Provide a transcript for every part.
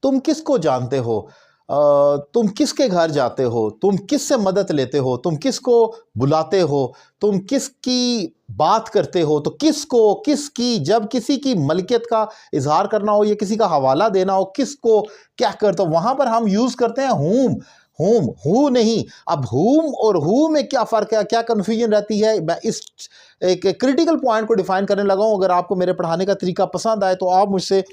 तुम किसको जानते हो, तुम किसके घर जाते हो, तुम किससे मदद लेते हो, तुम किसको बुलाते हो, तुम किसकी बात करते हो, तो किसको, किसकी, जब किसी की मलकियत का इजहार करना हो या किसी का हवाला देना हो, किसको क्या करते हो, वहां पर हम यूज करते हैं हुम। हुम, हु नहीं। अब हुम और हु में क्या फर्क है, क्या कंफ्यूजन रहती है, मैं इस एक क्रिटिकल पॉइंट को डिफाइन करने लगा हूं। अगर आपको मेरे पढ़ाने का तरीका पसंद आए तो आप मुझसे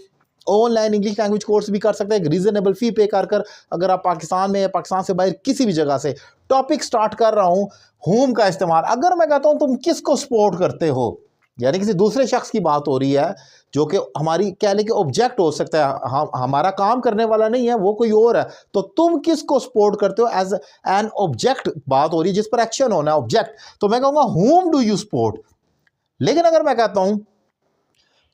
ऑनलाइन इंग्लिश लैंग्वेज कोर्स भी कर सकते हैं, एक रीजनेबल फी पे कर अगर आप पाकिस्तान में या पाकिस्तान से बाहर किसी भी जगह से। टॉपिक स्टार्ट कर रहा हूं, हुम का इस्तेमाल। अगर मैं कहता हूं तुम किसको सपोर्ट करते हो, यानी किसी दूसरे शख्स की बात हो रही है जो कि हमारी कह लें कि ऑब्जेक्ट हो सकता है, हमारा काम करने वाला नहीं है, वो कोई और है, तो तुम किसको सपोर्ट करते हो एज एन ऑब्जेक्ट बात हो रही है जिस पर एक्शन होना है, ऑब्जेक्ट, तो मैं कहूंगा हुम डू यू सपोर्ट। लेकिन अगर मैं कहता हूं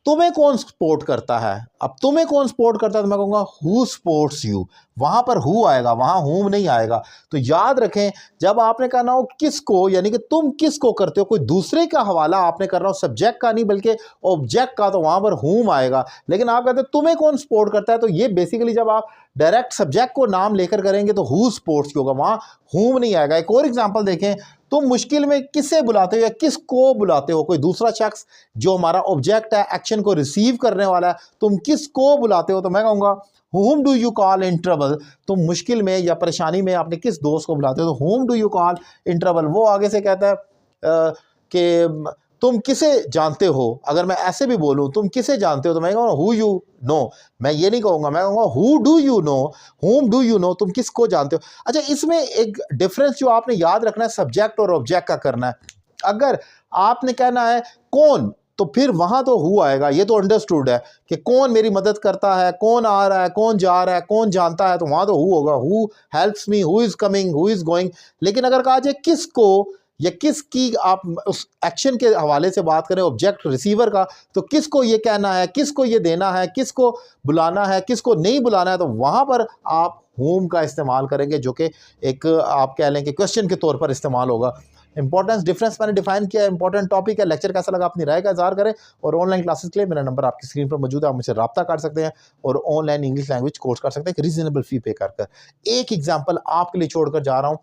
तुम्हें कौन सपोर्ट करता है, अब तुम्हें कौन सपोर्ट करता है, तो मैं कहूंगा हु सपोर्ट्स यू। वहां पर हु आएगा, वहां हुम नहीं आएगा। तो याद रखें, जब आपने कहना हो किसको, यानी कि तुम किसको करते हो, कोई दूसरे का हवाला आपने कर रहा हो, सब्जेक्ट का नहीं बल्कि ऑब्जेक्ट का, तो वहां पर हुम आएगा। लेकिन आप कहते हो तुम्हें कौन सपोर्ट करता है, तो ये बेसिकली जब आप डायरेक्ट सब्जेक्ट को नाम लेकर करेंगे तो हु सपोर्ट्स होगा, वहां हुम नहीं आएगा। एक और एग्जांपल देखें, तुम मुश्किल में किसे बुलाते हो या किसको बुलाते हो, कोई दूसरा शख्स जो हमारा ऑब्जेक्ट है, एक्शन को रिसीव करने वाला है, तुम किसको बुलाते हो, तो मैं कहूंगा whom do you call in trouble। तुम मुश्किल में या परेशानी में अपने किस दोस्त को बुलाते हो, तो whom do you call in trouble। वो आगे से कहता है कि तुम किसे जानते हो। अगर मैं ऐसे भी बोलूं तुम किसे जानते हो, तो मैं कहूँगा हु यू नो। मैं ये नहीं कहूंगा, मैं कहूँगा who do you know, whom do you know, तुम किसको जानते हो। अच्छा, इसमें एक डिफरेंस जो आपने याद रखना है, सब्जेक्ट और ऑब्जेक्ट का करना है। अगर आपने कहना है कौन, तो फिर वहां तो हु आएगा, ये तो अंडरस्टूड है कि कौन मेरी मदद करता है, कौन आ रहा है, कौन जा रहा है, कौन जानता है, तो वहां तो हु होगा, who helps me, who is coming, who is going. लेकिन अगर कहा जाए किसको या किसकी, आप उस एक्शन के हवाले से बात करें, ऑब्जेक्ट रिसीवर का, तो किसको ये कहना है, किसको ये देना है, किसको बुलाना है, किसको नहीं बुलाना है, तो वहां पर आप होम का इस्तेमाल करेंगे, जो कि एक आप कह लें कि क्वेश्चन के तौर पर इस्तेमाल होगा। इंपॉर्टेंस डिफरेंस मैंने डिफाइन किया, इंपॉर्टेंट टॉपिक है। लेक्चर कैसा लगा अपनी राय का इज़हार करें, और ऑनलाइन क्लासेस के लिए मेरा नंबर आपकी स्क्रीन पर मौजूद है, आप मुझसे रब्ता कर सकते हैं और ऑनलाइन इंग्लिश लैंग्वेज कोर्स कर सकते हैं, एक रीजनेबल फी पे कर। एक एग्जाम्पल आपके लिए छोड़कर जा रहा हूं,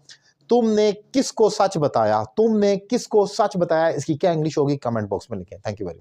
तुमने किसको सच बताया, तुमने किसको सच बताया, इसकी क्या इंग्लिश होगी, कमेंट बॉक्स में लिखें। Thank you very much.